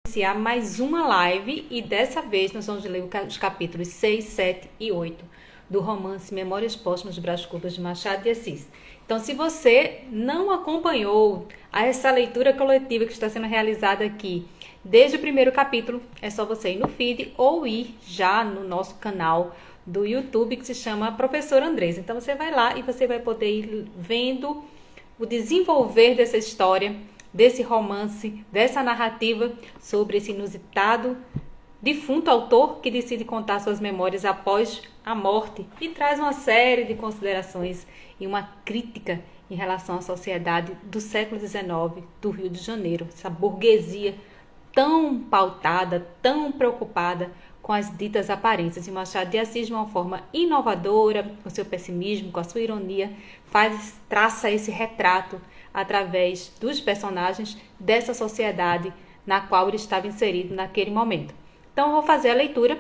Iniciar mais uma live e dessa vez nós vamos ler os capítulos 6, 7 e 8 do romance Memórias Póstumas de Brás Cubas de Machado de Assis. Então, se você não acompanhou essa leitura coletiva que está sendo realizada aqui desde o primeiro capítulo, é só você ir no feed ou ir já no nosso canal do YouTube que se chama Professor Andrés. Então, você vai lá e você vai poder ir vendo o desenvolver dessa história, desse romance, dessa narrativa sobre esse inusitado defunto autor que decide contar suas memórias após a morte e traz uma série de considerações e uma crítica em relação à sociedade do século XIX do Rio de Janeiro, essa burguesia tão pautada, tão preocupada com as ditas aparências. E Machado de Assis, de uma forma inovadora, com seu pessimismo, com a sua ironia, traça esse retrato através dos personagens dessa sociedade na qual ele estava inserido naquele momento. Então, eu vou fazer a leitura.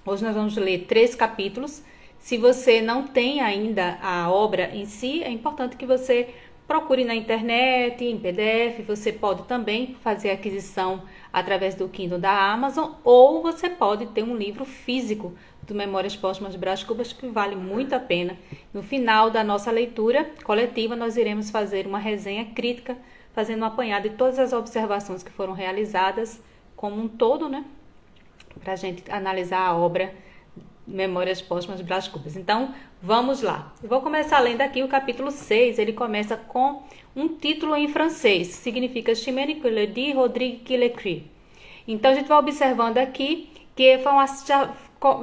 Hoje nós vamos ler 3 capítulos. Se você não tem ainda a obra em si, é importante que você procure na internet, em PDF. Você pode também fazer a aquisição através do Kindle da Amazon, ou você pode ter um livro físico do Memórias Póstumas de Brás Cubas, que vale muito a pena. No final da nossa leitura coletiva, nós iremos fazer uma resenha crítica, fazendo um apanhado de todas as observações que foram realizadas como um todo, né? Para a gente analisar a obra Memórias Póstumas de Brás Cubas. Então, vamos lá. Eu vou começar lendo aqui o capítulo 6. Ele começa com um título em francês. Significa Chimene que le dit, Rodrigue qui l'écrit. Então, a gente vai observando aqui que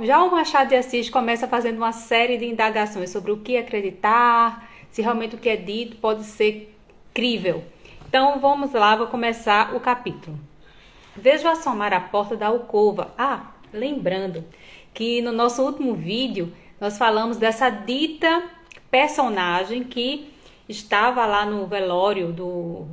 já o Machado de Assis começa fazendo uma série de indagações sobre o que acreditar, se realmente o que é dito pode ser crível. Então, vamos lá, vou começar o capítulo. Vejo assomar a porta da alcova. Lembrando que no nosso último vídeo nós falamos dessa dita personagem que estava lá no velório do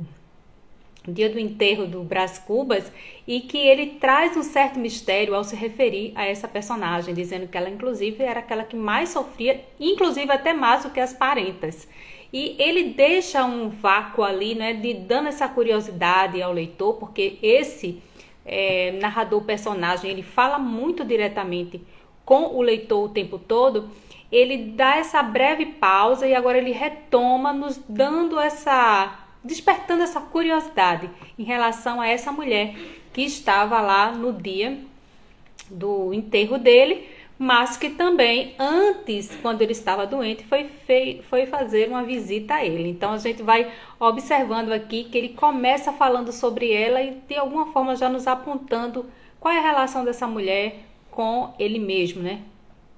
dia do enterro do Brás Cubas e que ele traz um certo mistério ao se referir a essa personagem, dizendo que ela inclusive era aquela que mais sofria, inclusive até mais do que as parentas. E ele deixa um vácuo ali, né, dando essa curiosidade ao leitor, porque esse narrador personagem, ele fala muito diretamente com o leitor o tempo todo. Ele dá essa breve pausa e agora ele retoma, nos dando despertando essa curiosidade em relação a essa mulher que estava lá no dia do enterro dele, mas que também antes, quando ele estava doente, foi fazer uma visita a ele. Então a gente vai observando aqui que ele começa falando sobre ela e de alguma forma já nos apontando qual é a relação dessa mulher com ele mesmo, né?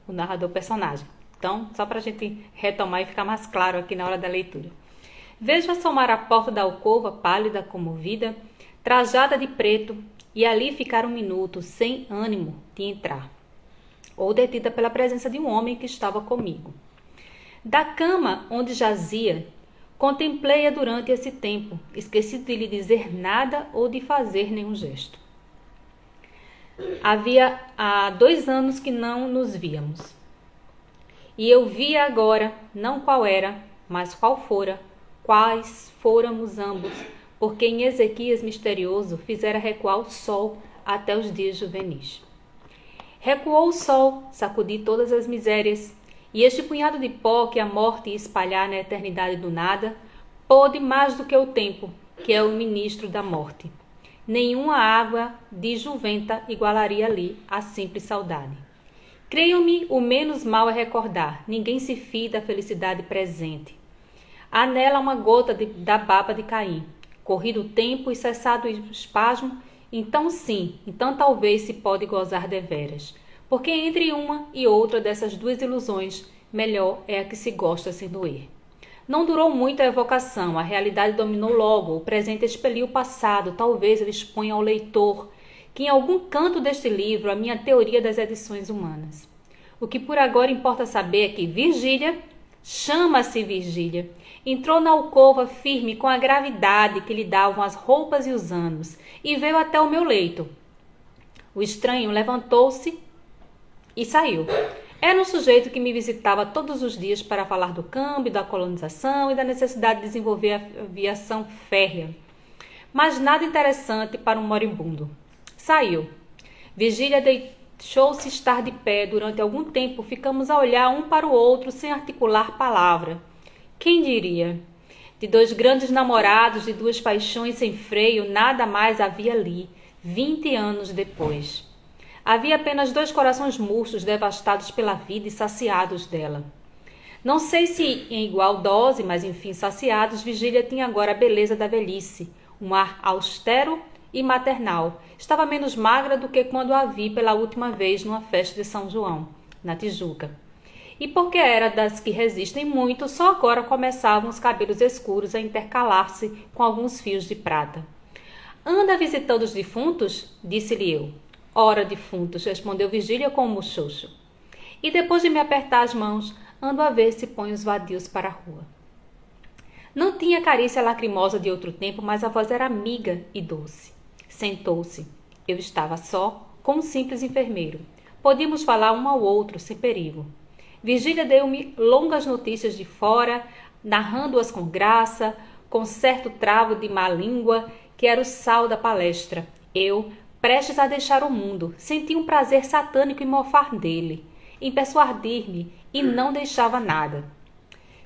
O narrador personagem. Então, só para a gente retomar e ficar mais claro aqui na hora da leitura. Vejo assomar a porta da alcova, pálida, comovida, trajada de preto, e ali ficar um minuto, sem ânimo de entrar, ou detida pela presença de um homem que estava comigo. Da cama onde jazia, contemplei-a durante esse tempo, esquecido de lhe dizer nada ou de fazer nenhum gesto. Havia há 2 anos que não nos víamos. E eu via agora, não qual era, mas qual fora, quais fôramos ambos, porque em Ezequias misterioso fizera recuar o sol até os dias juvenis. Recuou o sol, sacudi todas as misérias, e este punhado de pó que a morte ia espalhar na eternidade do nada, pôde mais do que o tempo, que é o ministro da morte. Nenhuma água de juventa igualaria ali a simples saudade. Creiam-me, o menos mal é recordar, ninguém se fie da felicidade presente. Há nela uma gota da baba de Caim. Corrido o tempo e cessado o espasmo, então sim, então talvez se pode gozar deveras. Porque entre uma e outra dessas 2 ilusões, melhor é a que se gosta sem doer. Não durou muito a evocação, a realidade dominou logo, o presente expeliu o passado, talvez ele exponha ao leitor que em algum canto deste livro a minha teoria das edições humanas. O que por agora importa saber é que Virgília, chama-se Virgília, entrou na alcova firme com a gravidade que lhe davam as roupas e os anos, e veio até o meu leito. O estranho levantou-se e saiu. Era um sujeito que me visitava todos os dias para falar do câmbio, da colonização e da necessidade de desenvolver a aviação férrea. Mas nada interessante para um moribundo. Saiu. Virgília deixou-se estar de pé. Durante algum tempo, ficamos a olhar um para o outro sem articular palavra. Quem diria? De dois grandes namorados, de duas paixões sem freio, nada mais havia ali, 20 anos depois. Havia apenas dois corações murchos, devastados pela vida e saciados dela. Não sei se em igual dose, mas enfim saciados, Virgília tinha agora a beleza da velhice, um ar austero e maternal. Estava menos magra do que quando a vi pela última vez numa festa de São João, na Tijuca. E porque era das que resistem muito, só agora começavam os cabelos escuros a intercalar-se com alguns fios de prata. Anda visitando os defuntos? Disse-lhe eu. Ora, defuntos, respondeu Virgília com um muxoxo. E depois de me apertar as mãos, ando a ver se põe os vadios para a rua. Não tinha a carícia lacrimosa de outro tempo, mas a voz era amiga e doce. Sentou-se. Eu estava só, com um simples enfermeiro. Podíamos falar um ao outro, sem perigo. Virgília deu-me longas notícias de fora, narrando-as com graça, com certo travo de má língua, que era o sal da palestra. Eu, prestes a deixar o mundo, senti um prazer satânico em mofar dele, em persuadir-me, e não deixava nada.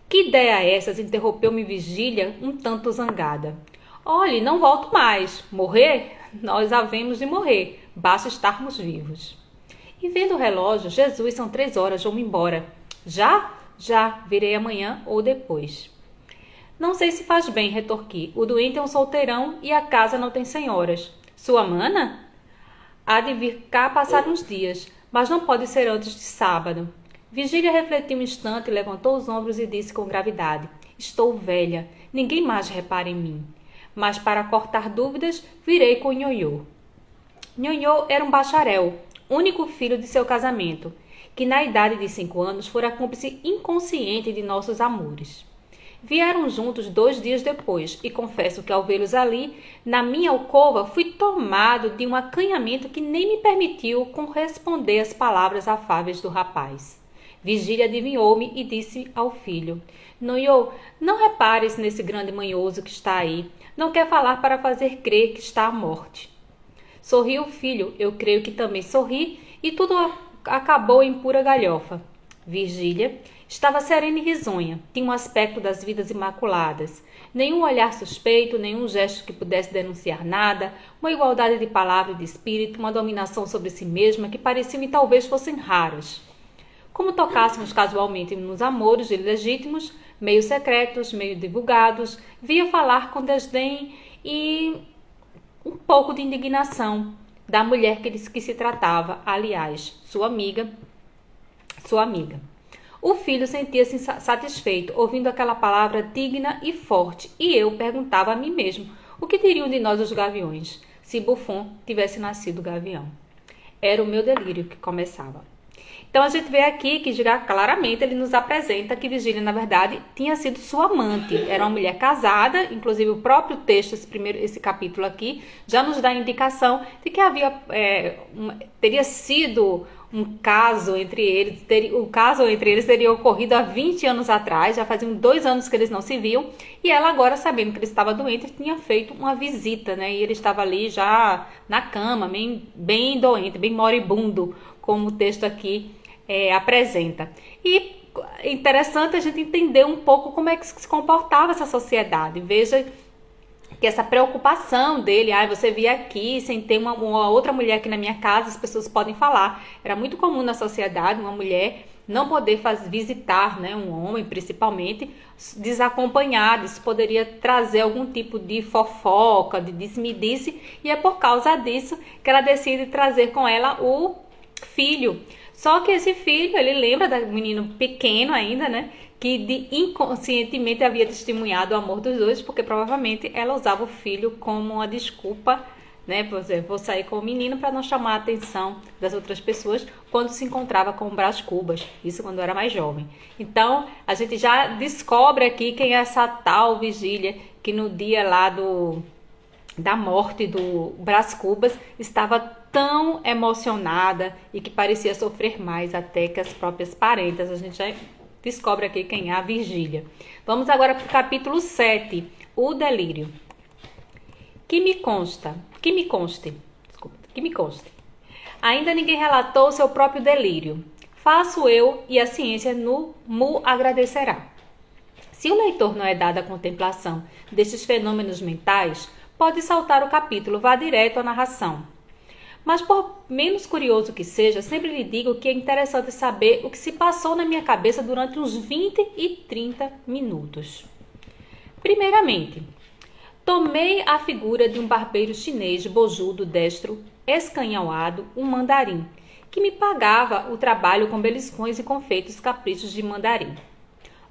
Que ideia é essa? Interrompeu-me Virgília, um tanto zangada. Olhe, não volto mais. Morrer? Nós havemos de morrer. Basta estarmos vivos. E vendo o relógio, Jesus, são 3 horas, vou-me embora. Já? Já, virei amanhã ou depois. Não sei se faz bem, retorqui. O doente é um solteirão e a casa não tem senhoras. Sua mana? Há de vir cá passar uns dias, mas não pode ser antes de sábado. Virgília refletiu um instante, levantou os ombros e disse com gravidade. Estou velha, ninguém mais repara em mim. Mas para cortar dúvidas, virei com Nhonhô. Nhonhô era um bacharel, único filho de seu casamento, que na idade de 5 anos fora cúmplice inconsciente de nossos amores. Vieram juntos 2 dias depois, e confesso que ao vê-los ali, na minha alcova, fui tomado de um acanhamento que nem me permitiu corresponder às palavras afáveis do rapaz. Virgília adivinhou-me e disse ao filho, Nhonhô, não repares nesse grande manhoso que está aí, não quer falar para fazer crer que está à morte. Sorriu o filho, eu creio que também sorri, e tudo acabou em pura galhofa. Virgília estava serena e risonha, tinha um aspecto das vidas imaculadas. Nenhum olhar suspeito, nenhum gesto que pudesse denunciar nada, uma igualdade de palavra e de espírito, uma dominação sobre si mesma que pareciam e talvez fossem raras. Como tocássemos casualmente nos amores ilegítimos, meio secretos, meio divulgados, via falar com desdém e um pouco de indignação da mulher que se tratava, aliás, sua amiga. O filho sentia-se satisfeito, ouvindo aquela palavra digna e forte, e eu perguntava a mim mesmo, o que diriam de nós os gaviões, se Buffon tivesse nascido gavião? Era o meu delírio que começava. Então a gente vê aqui que já claramente ele nos apresenta que Virgília, na verdade, tinha sido sua amante. Era uma mulher casada, inclusive o próprio texto, esse capítulo aqui, já nos dá a indicação de que teria sido um caso entre eles. O caso entre eles teria ocorrido há 20 anos atrás, já faziam 2 anos que eles não se viam, e ela agora, sabendo que ele estava doente, tinha feito uma visita, né? E ele estava ali já na cama, bem doente, bem moribundo, como o texto aqui apresenta. E interessante a gente entender um pouco como é que se comportava essa sociedade. Veja que essa preocupação dele, você via aqui sem ter uma outra mulher aqui na minha casa, as pessoas podem falar. Era muito comum na sociedade uma mulher não poder visitar, né, um homem principalmente desacompanhado. Isso poderia trazer algum tipo de fofoca, de disse-me-disse, e é por causa disso que ela decide trazer com ela o filho. Só que esse filho, ele lembra do menino pequeno ainda, né? Que inconscientemente havia testemunhado o amor dos dois, porque provavelmente ela usava o filho como uma desculpa, né? Por exemplo, vou sair com o menino para não chamar a atenção das outras pessoas quando se encontrava com o Brás Cubas. Isso quando era mais jovem. Então, a gente já descobre aqui quem é essa tal Virgília, que no dia lá da morte do Brás Cubas estava tão emocionada e que parecia sofrer mais até que as próprias parentas. A gente já descobre aqui quem é a Virgília. Vamos agora para o capítulo 7, o delírio. Que me conste, que me conste. Ainda ninguém relatou seu próprio delírio. Faço eu e a ciência mu agradecerá. Se o leitor não é dado à contemplação destes fenômenos mentais, pode saltar o capítulo, vá direto à narração. Mas por menos curioso que seja, sempre lhe digo que é interessante saber o que se passou na minha cabeça durante uns 20 e 30 minutos. Primeiramente, tomei a figura de um barbeiro chinês bojudo, destro, escanhalado, um mandarim, que me pagava o trabalho com beliscões e confeitos caprichos de mandarim.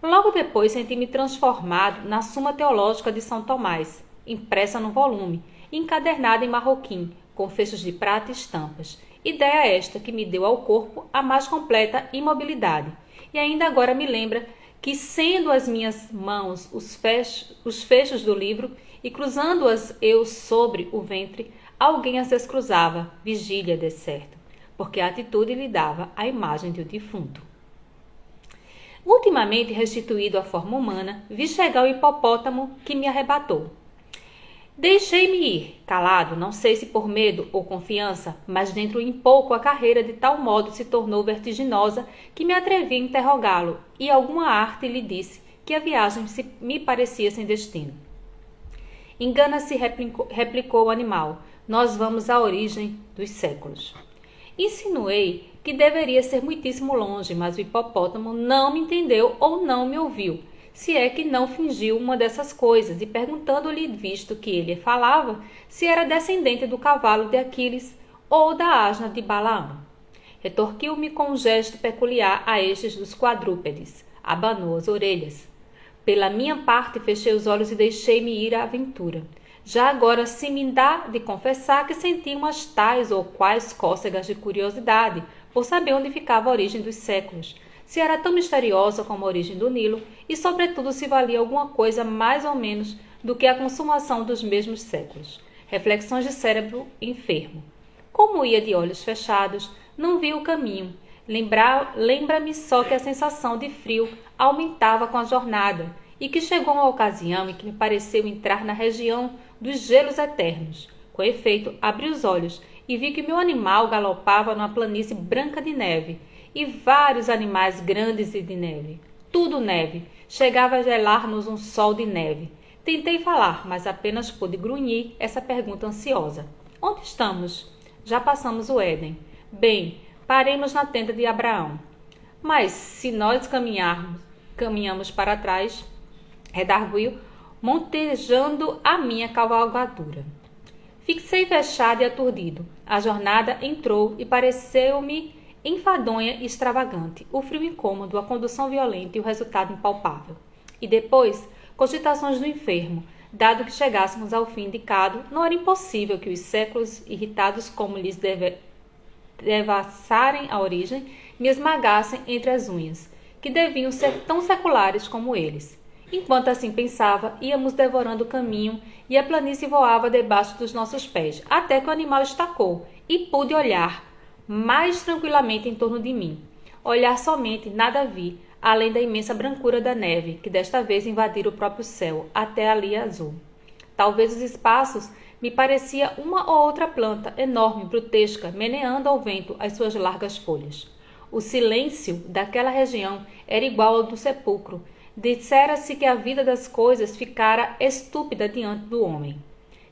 Logo depois senti-me transformado na Suma Teológica de São Tomás, impressa no volume, encadernada em marroquim, com fechos de prata e estampas. Ideia esta que me deu ao corpo a mais completa imobilidade. E ainda agora me lembra que, sendo as minhas mãos os fechos do livro e cruzando-as eu sobre o ventre, alguém as descruzava, vigília de certo, porque a atitude lhe dava a imagem de um defunto. Ultimamente restituído à forma humana, vi chegar o hipopótamo que me arrebatou. Deixei-me ir, calado, não sei se por medo ou confiança, mas dentro em pouco a carreira de tal modo se tornou vertiginosa que me atrevi a interrogá-lo, e alguma arte lhe disse que a viagem me parecia sem destino. Engana-se, replicou o animal, nós vamos à origem dos séculos. Insinuei que deveria ser muitíssimo longe, mas o hipopótamo não me entendeu ou não me ouviu, se é que não fingiu uma dessas coisas, e perguntando-lhe, visto que ele falava, se era descendente do cavalo de Aquiles ou da asna de Balaão. Retorquiu-me com um gesto peculiar a estes dos quadrúpedes. Abanou as orelhas. Pela minha parte, fechei os olhos e deixei-me ir à aventura. Já agora se me dá de confessar que senti umas tais ou quais cócegas de curiosidade, por saber onde ficava a origem dos séculos, se era tão misteriosa como a origem do Nilo e, sobretudo, se valia alguma coisa mais ou menos do que a consumação dos mesmos séculos. Reflexões de cérebro enfermo. Como ia de olhos fechados, não vi o caminho. Lembra-me só que a sensação de frio aumentava com a jornada e que chegou uma ocasião em que me pareceu entrar na região dos gelos eternos. Com efeito, abri os olhos e vi que meu animal galopava numa planície branca de neve, e vários animais grandes e de neve. Tudo neve. Chegava a gelar-nos um sol de neve. Tentei falar, mas apenas pude grunhir essa pergunta ansiosa. Onde estamos? Já passamos o Éden. Bem, paremos na tenda de Abraão. Mas, se nós caminhamos para trás, redarguiu, montejando a minha cavalgadura. Fixei fechado e aturdido. A jornada entrou e pareceu-me enfadonha e extravagante, o frio incômodo, a condução violenta e o resultado impalpável. E depois, cogitações do enfermo, dado que chegássemos ao fim indicado, não era impossível que os séculos, irritados como lhes devassarem a origem, me esmagassem entre as unhas, que deviam ser tão seculares como eles. Enquanto assim pensava, íamos devorando o caminho e a planície voava debaixo dos nossos pés, até que o animal estacou e pude olhar mais tranquilamente em torno de mim. Olhar somente, nada vi, além da imensa brancura da neve, que desta vez invadira o próprio céu, até ali azul. Talvez os espaços me parecia uma ou outra planta, enorme, brutesca, meneando ao vento as suas largas folhas. O silêncio daquela região era igual ao do sepulcro. Dissera-se que a vida das coisas ficara estúpida diante do homem.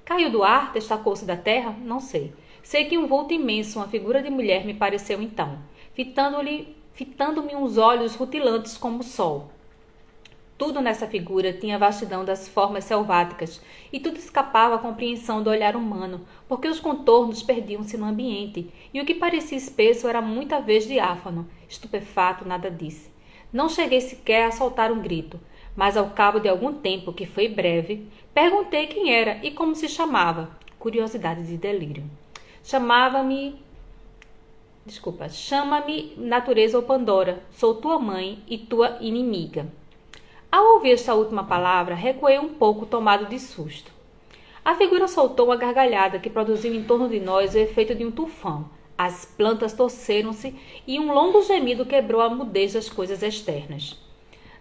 Caiu do ar? Destacou-se da terra? Não sei. Sei que um vulto imenso, uma figura de mulher, me pareceu então, fitando-me uns olhos rutilantes como o sol. Tudo nessa figura tinha a vastidão das formas selváticas, e tudo escapava à compreensão do olhar humano, porque os contornos perdiam-se no ambiente, e o que parecia espesso era muita vez diáfano. Estupefato, nada disse. Não cheguei sequer a soltar um grito, mas ao cabo de algum tempo, que foi breve, perguntei quem era e como se chamava. Curiosidade de delírio. Chama-me natureza ou Pandora, sou tua mãe e tua inimiga. Ao ouvir esta última palavra, recuei um pouco, tomado de susto. A figura soltou uma gargalhada que produziu em torno de nós o efeito de um tufão. As plantas torceram-se e um longo gemido quebrou a mudez das coisas externas.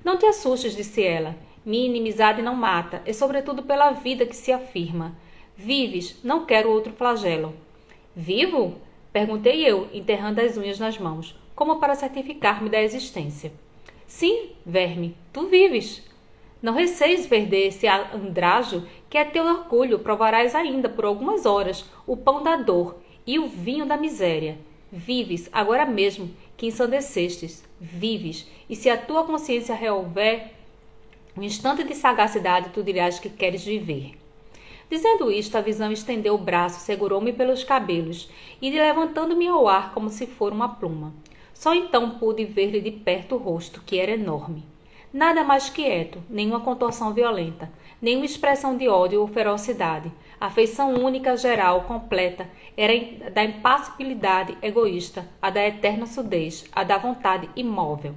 Não te assustes, disse ela. Minha inimizade não mata, e sobretudo pela vida que se afirma. Vives, não quero outro flagelo. Vivo? Perguntei eu, enterrando as unhas nas mãos, como para certificar-me da existência. Sim, verme, tu vives. Não receies perder esse andrajo que é teu orgulho, provarás ainda por algumas horas o pão da dor e o vinho da miséria. Vives agora mesmo que ensandecestes, vives, e se a tua consciência revolver um instante de sagacidade, tu dirás que queres viver. Dizendo isto, a visão estendeu o braço, segurou-me pelos cabelos e, levantando-me ao ar como se for uma pluma. Só então pude ver-lhe de perto o rosto, que era enorme. Nada mais quieto, nenhuma contorção violenta, nenhuma expressão de ódio ou ferocidade. A feição única, geral, completa, era da impassibilidade egoísta, a da eterna surdez, a da vontade imóvel.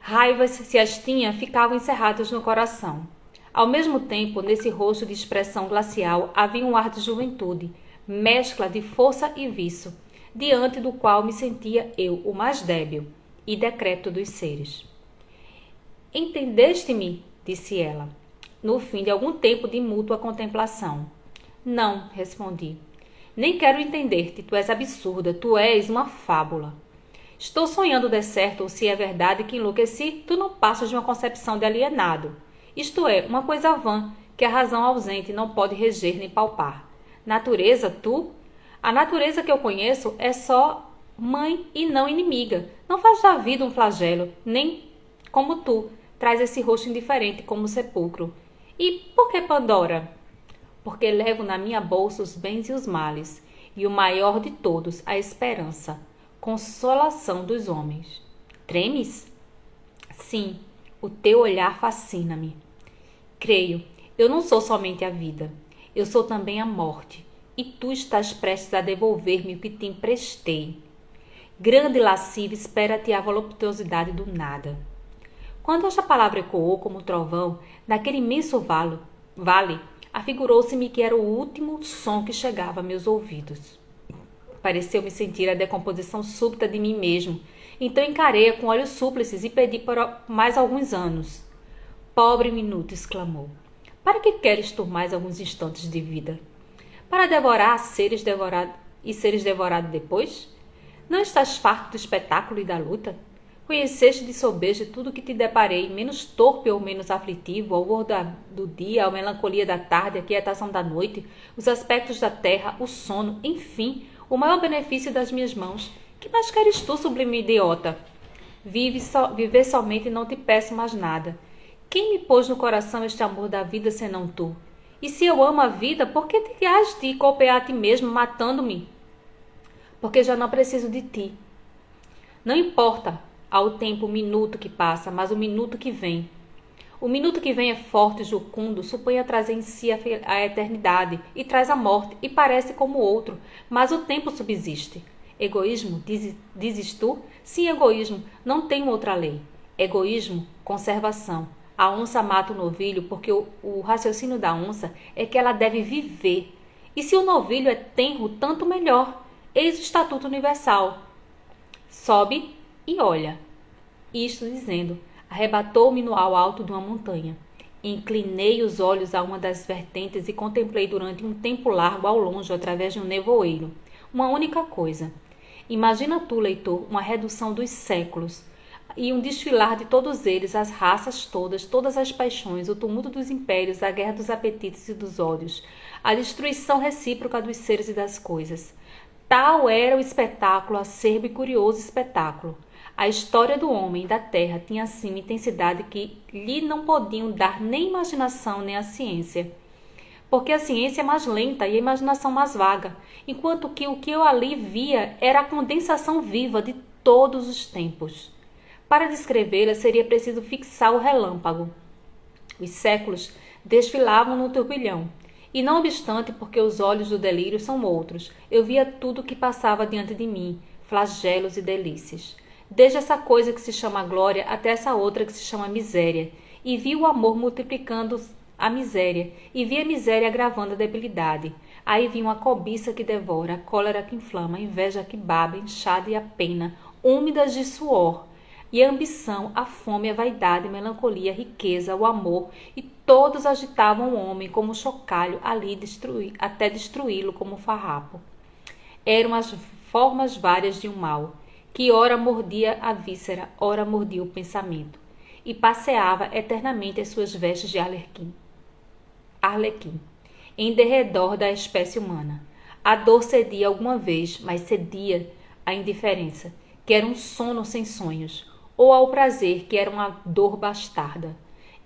Raivas, se as tinha, ficavam encerradas no coração. Ao mesmo tempo, nesse rosto de expressão glacial, havia um ar de juventude, mescla de força e vício, diante do qual me sentia eu o mais débil e decrépito dos seres. Entendeste-me? Disse ela, no fim de algum tempo de mútua contemplação. Não, respondi. Nem quero entender-te, tu és absurda, tu és uma fábula. Estou sonhando de certo, ou se é verdade que enlouqueci, tu não passas de uma concepção de alienado. Isto é, uma coisa vã, que a razão ausente não pode reger nem palpar. Natureza, tu? A natureza que eu conheço é só mãe e não inimiga. Não faz da vida um flagelo, nem como tu, traz esse rosto indiferente como o sepulcro. E por que Pandora? Porque levo na minha bolsa os bens e os males, e o maior de todos, a esperança, consolação dos homens. Tremes? Sim, o teu olhar fascina-me. Creio, eu não sou somente a vida, eu sou também a morte, e tu estás prestes a devolver-me o que te emprestei. Grande lascivo, espera-te a voluptuosidade do nada. Quando esta palavra ecoou como trovão, naquele imenso vale, afigurou-se-me que era o último som que chegava a meus ouvidos. Pareceu-me sentir a decomposição súbita de mim mesmo, então encarei-a com olhos súplices e pedi por mais alguns anos. Pobre minuto, exclamou. Para que queres tu mais alguns instantes de vida? Para devorar seres devorados depois? Não estás farto do espetáculo e da luta? Conheceste de sobeja tudo que te deparei, menos torpe ou menos aflitivo, ao horror do dia, a melancolia da tarde, a quietação da noite, os aspectos da terra, o sono, enfim, o maior benefício das minhas mãos. Que mais queres tu, sublime idiota? Viver somente e não te peço mais nada. Quem me pôs no coração este amor da vida senão tu? E se eu amo a vida, por que te has de golpear a ti mesmo, matando-me? Porque já não preciso de ti. Não importa ao tempo o minuto que passa, mas o minuto que vem. O minuto que vem é forte e jucundo, supõe a trazer em si a eternidade, e traz a morte, e parece como outro, mas o tempo subsiste. Egoísmo, dizes tu? Sim, egoísmo, não tem outra lei. Egoísmo, conservação. A onça mata o novilho porque o raciocínio da onça é que ela deve viver. E se o novilho é tenro, tanto melhor. Eis o estatuto universal. Sobe e olha. Isto dizendo, arrebatou-me ao alto de uma montanha. Inclinei os olhos a uma das vertentes e contemplei durante um tempo largo ao longe, através de um nevoeiro, uma única coisa. Imagina tu, leitor, uma redução dos séculos e um desfilar de todos eles, as raças todas as paixões, o tumulto dos impérios, a guerra dos apetites e dos ódios, a destruição recíproca dos seres e das coisas. Tal era o espetáculo, acerbo e curioso espetáculo. A história do homem e da terra tinha assim uma intensidade que lhe não podiam dar nem imaginação nem a ciência. Porque a ciência é mais lenta e a imaginação mais vaga, enquanto que o que eu ali via era a condensação viva de todos os tempos. Para descrevê-la seria preciso fixar o relâmpago. Os séculos desfilavam no turbilhão. E não obstante, porque os olhos do delírio são outros, eu via tudo o que passava diante de mim, flagelos e delícias. Desde essa coisa que se chama glória até essa outra que se chama miséria. E vi o amor multiplicando a miséria, e vi a miséria agravando a debilidade. Aí vinha uma cobiça que devora, a cólera que inflama, a inveja que baba, a enxada e a pena, úmidas de suor. E a ambição, a fome, a vaidade, a melancolia, a riqueza, o amor, e todos agitavam o homem como chocalho ali até destruí-lo como farrapo. Eram as formas várias de um mal, que ora mordia a víscera, ora mordia o pensamento, e passeava eternamente as suas vestes de arlequim, em derredor da espécie humana. A dor cedia alguma vez, mas cedia à indiferença, que era um sono sem sonhos, ou ao prazer, que era uma dor bastarda.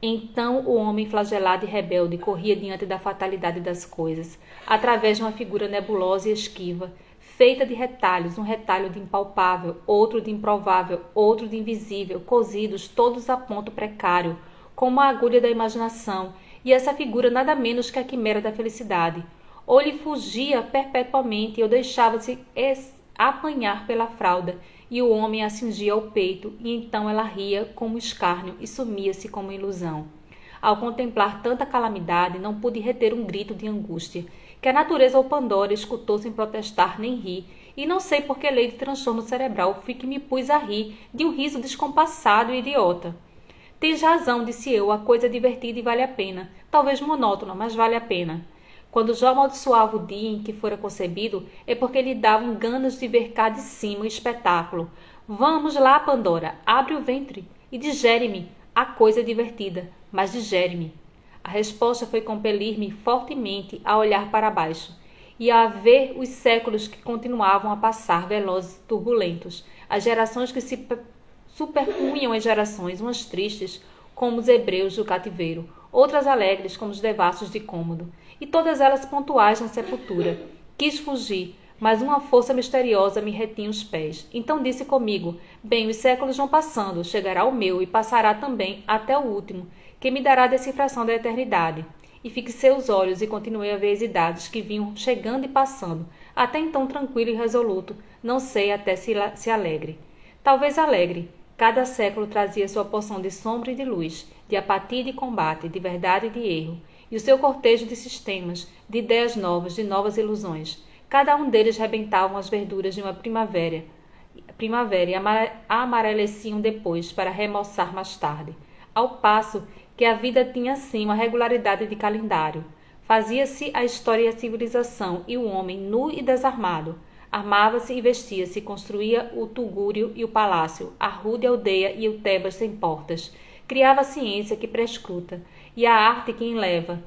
Então o homem flagelado e rebelde corria diante da fatalidade das coisas, através de uma figura nebulosa e esquiva, feita de retalhos, um retalho de impalpável, outro de improvável, outro de invisível, cosidos todos a ponto precário, como a agulha da imaginação, e essa figura nada menos que a quimera da felicidade. Ou lhe fugia perpetuamente, ou deixava-se apanhar pela fralda, e o homem a cingia ao peito, e então ela ria como escárnio e sumia-se como ilusão. Ao contemplar tanta calamidade, não pude reter um grito de angústia, que a natureza ou Pandora escutou sem protestar nem rir, e não sei por que lei de transtorno cerebral fui que me pus a rir de um riso descompassado e idiota. Tens razão, disse eu, a coisa é divertida e vale a pena, talvez monótona, mas vale a pena. Quando Jó amaldiçoava o dia em que fora concebido, é porque lhe davam ganas de ver cá de cima o espetáculo. Vamos lá, Pandora, abre o ventre e digere-me. A coisa é divertida, mas digere-me. A resposta foi compelir-me fortemente a olhar para baixo e a ver os séculos que continuavam a passar velozes e turbulentos, as gerações que se superpunham as gerações, umas tristes, como os hebreus do cativeiro, outras alegres, como os devassos de Cômodo, e todas elas pontuais na sepultura. Quis fugir, mas uma força misteriosa me retinha os pés. Então disse comigo: bem, os séculos vão passando, chegará o meu, e passará também até o último, que me dará a decifração da eternidade. E fixei os olhos e continuei a ver as idades que vinham chegando e passando, até então tranquilo e resoluto, não sei até se alegre. Talvez alegre. Cada século trazia sua porção de sombra e de luz, de apatia e de combate, de verdade e de erro, e o seu cortejo de sistemas, de ideias novas, de novas ilusões. Cada um deles rebentavam as verduras de uma primavera e amareleciam depois para remoçar mais tarde. Ao passo que a vida tinha assim uma regularidade de calendário. Fazia-se a história e a civilização, e o homem, nu e desarmado, armava-se e vestia-se, construía o tugúrio e o palácio, a rude aldeia e o Tebas sem portas. Criava a ciência que prescruta, e a arte que enleva.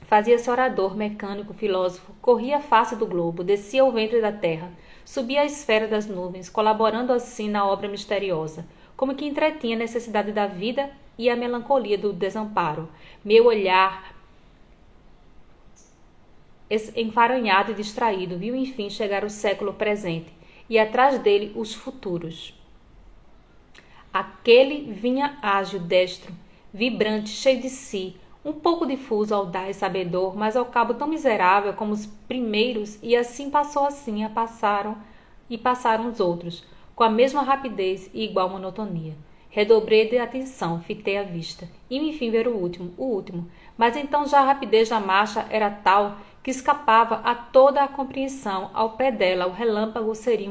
Fazia-se orador, mecânico, filósofo, corria a face do globo, descia ao ventre da terra, subia a esfera das nuvens, colaborando assim na obra misteriosa, como que entretinha a necessidade da vida e a melancolia do desamparo. Meu olhar, enfaronhado e distraído, viu enfim chegar o século presente, e atrás dele os futuros. Aquele vinha ágil, destro, vibrante, cheio de si, um pouco difuso, audaz, sabedor, mas ao cabo tão miserável como os primeiros, e assim passaram os outros, com a mesma rapidez e igual monotonia. Redobrei de atenção, fitei a vista, e enfim ver o último, mas então já a rapidez da marcha era tal que escapava a toda a compreensão. Ao pé dela, o relâmpago seria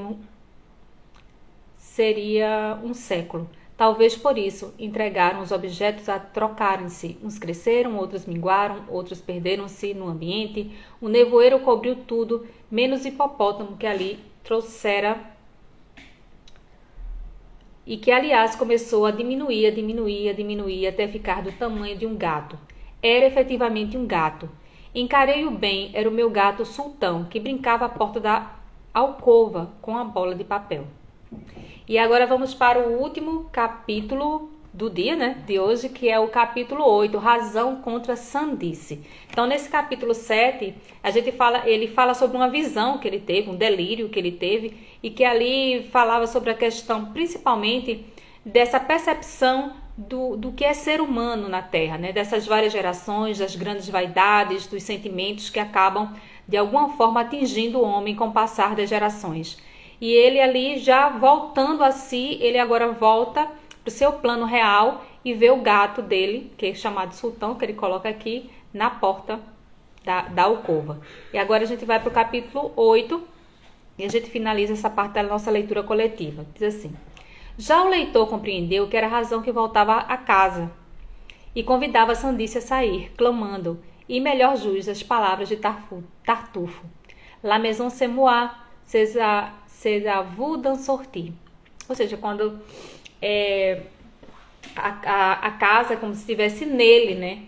um século. Talvez por isso entregaram os objetos a trocarem-se. Uns cresceram, outros minguaram, outros perderam-se no ambiente. O nevoeiro cobriu tudo, menos o hipopótamo que ali trouxera e que, aliás, começou a diminuir, até ficar do tamanho de um gato. Era efetivamente um gato. Encarei-o bem, era o meu gato Sultão, que brincava à porta da alcova com a bola de papel. E agora vamos para o último capítulo do dia, de hoje, que é o capítulo 8, Razão contra Sandice. Então, nesse capítulo 7, ele fala sobre uma visão que ele teve, um delírio que ele teve, e que ali falava sobre a questão, principalmente, dessa percepção do que é ser humano na Terra, dessas várias gerações, das grandes vaidades, dos sentimentos que acabam, de alguma forma, atingindo o homem com o passar das gerações. E ele ali, já voltando a si, ele agora volta para o seu plano real e vê o gato dele, que é chamado Sultão, que ele coloca aqui na porta da alcova. E agora a gente vai para o capítulo 8 e a gente finaliza essa parte da nossa leitura coletiva. Diz assim: já o leitor compreendeu que era a razão que voltava a casa e convidava Sandice a sair, clamando, e melhor jus as palavras de Tartufo: La maison c'est moi, c'est à vous d'en sortir. Ou seja, quando a casa é como se estivesse nele, né?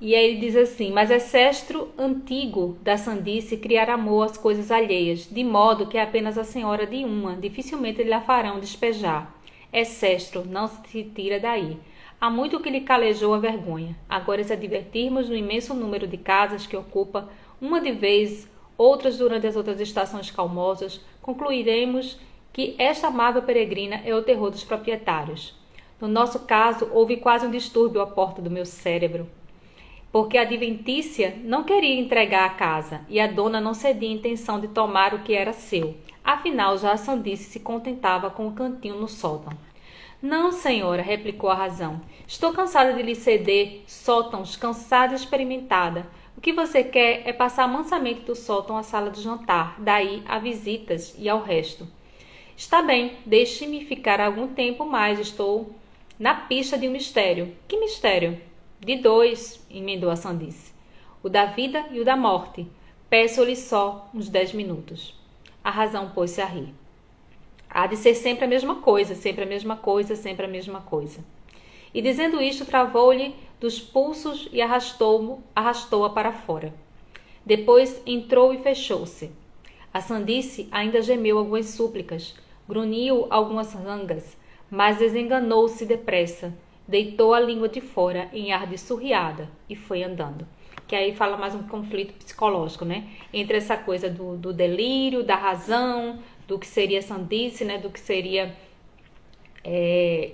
E aí ele diz assim: mas é cestro antigo da sandice criar amor às coisas alheias, de modo que é apenas a senhora de uma, dificilmente lhe a farão despejar. É cestro, não se tira daí. Há muito que lhe calejou a vergonha. Agora, se advertirmos do imenso número de casas que ocupa, uma de vez, outras durante as outras estações calmosas, concluiremos que esta amável peregrina é o terror dos proprietários. No nosso caso, houve quase um distúrbio à porta do meu cérebro, porque a adventícia não queria entregar a casa e a dona não cedia a intenção de tomar o que era seu. Afinal, já a sandice se contentava com o cantinho no sótão. Não, senhora, replicou a razão. Estou cansada de lhe ceder sótãos, cansada e experimentada. O que você quer é passar mansamente do sótão à sala de jantar, daí a visitas e ao resto. Está bem, deixe-me ficar algum tempo mais, estou na pista de um mistério. Que mistério? De dois, emendou a sandice. O da vida e o da morte. Peço-lhe só uns 10 minutos. A razão pôs-se a rir. Há de ser sempre a mesma coisa, sempre a mesma coisa, sempre a mesma coisa. E dizendo isto, travou-lhe dos pulsos e arrastou-a para fora. Depois entrou e fechou-se. A sandice ainda gemeu algumas súplicas, grunhiu algumas rangas, mas desenganou-se depressa, deitou a língua de fora em ar de surriada e foi andando. Que aí fala mais um conflito psicológico, né? Entre essa coisa do delírio, da razão, do que seria sandice, né? Do que seria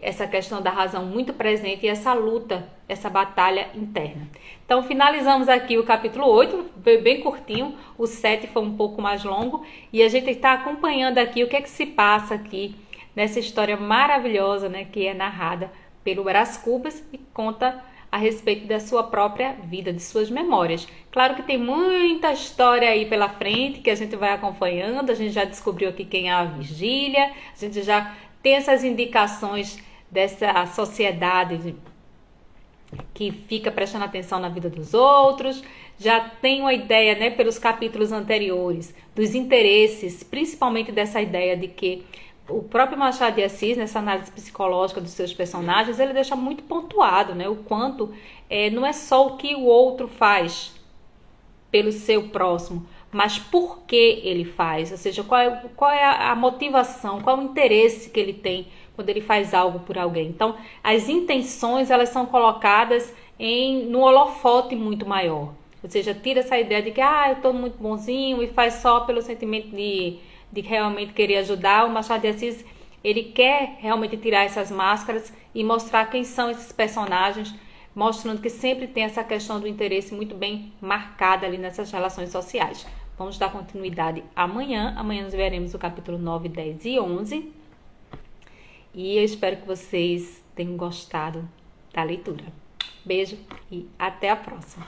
essa questão da razão muito presente e essa luta, essa batalha interna. Então, finalizamos aqui o capítulo 8, bem curtinho, o 7 foi um pouco mais longo, e a gente está acompanhando aqui o que é que se passa aqui nessa história maravilhosa, né? Que é narrada pelo Brás Cubas e conta a respeito da sua própria vida, de suas memórias. Claro que tem muita história aí pela frente que a gente vai acompanhando, a gente já descobriu aqui quem é a Virgília, a gente já tem essas indicações dessa sociedade que fica prestando atenção na vida dos outros, já tem uma ideia, né, pelos capítulos anteriores, dos interesses, principalmente dessa ideia de que o próprio Machado de Assis, nessa análise psicológica dos seus personagens, ele deixa muito pontuado, né, o quanto não é só o que o outro faz pelo seu próximo, mas por que ele faz, ou seja, qual é a motivação, qual é o interesse que ele tem quando ele faz algo por alguém. Então, as intenções, elas são colocadas no holofote muito maior, ou seja, tira essa ideia de que eu estou muito bonzinho e faz só pelo sentimento de realmente querer ajudar. O Machado de Assis, ele quer realmente tirar essas máscaras e mostrar quem são esses personagens, mostrando que sempre tem essa questão do interesse muito bem marcada ali nessas relações sociais. Vamos dar continuidade amanhã. Amanhã nós veremos o capítulo 9, 10 e 11. E eu espero que vocês tenham gostado da leitura. Beijo e até a próxima.